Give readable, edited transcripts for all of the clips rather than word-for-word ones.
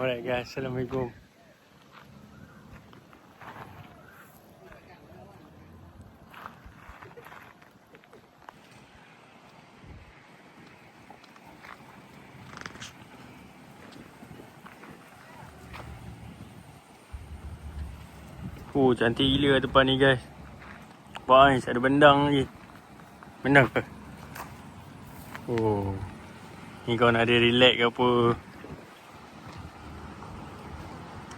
Alright guys, Assalamualaikum. Oh, cantik gila kat depan ni guys. Bais, ada bendang lagi. Bendang ke? Oh. Ni kau nak ada relax ke apa?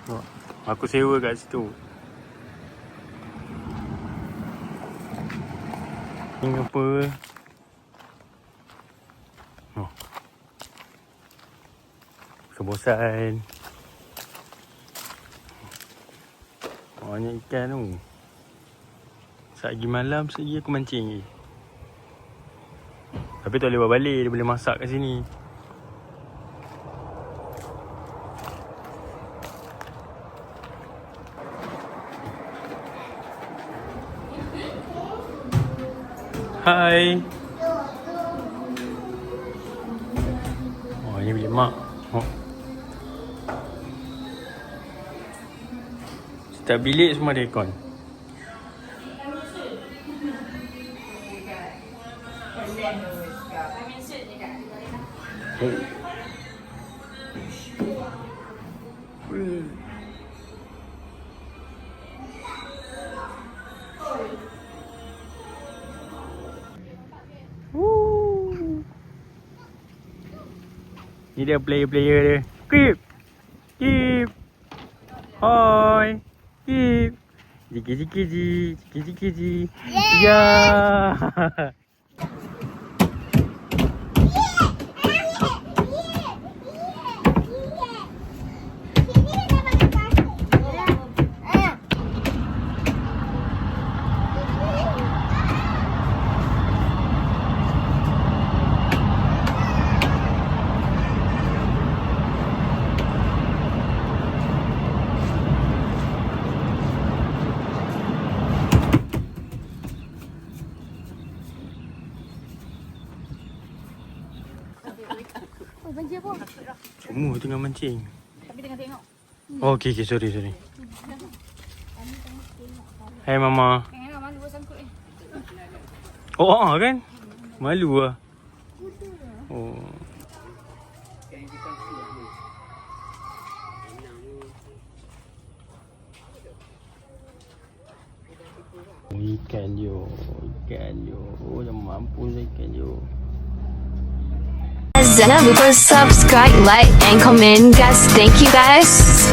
Oh, aku sewa kat situ. Ni apa? Oh. Bosan. Banyak ikan tu. Sagi malam, sagi aku mancing je. Tapi tak boleh bawa balik, dia boleh masak kat sini. Hai. Oh, ini bilik mak. Oh. Setiap bilik semua ada aircon. Ni dia player-player dia. Keep. Keep. Hai. Keep. Jiki-jiki-ji. Jiki-jiki-ji. Ya. Oh, banjir apa? Semua tengah mancing. Tapi tengah tengok. Oh, okey, sorry. Hai mama. Tengok malu buat sangkut ni. Oh, kan? Malu lah. Oh. Ikan yo. Oh, jangan mampus ikan yo. Jangan lupa subscribe, like, and comment guys. Thank you guys.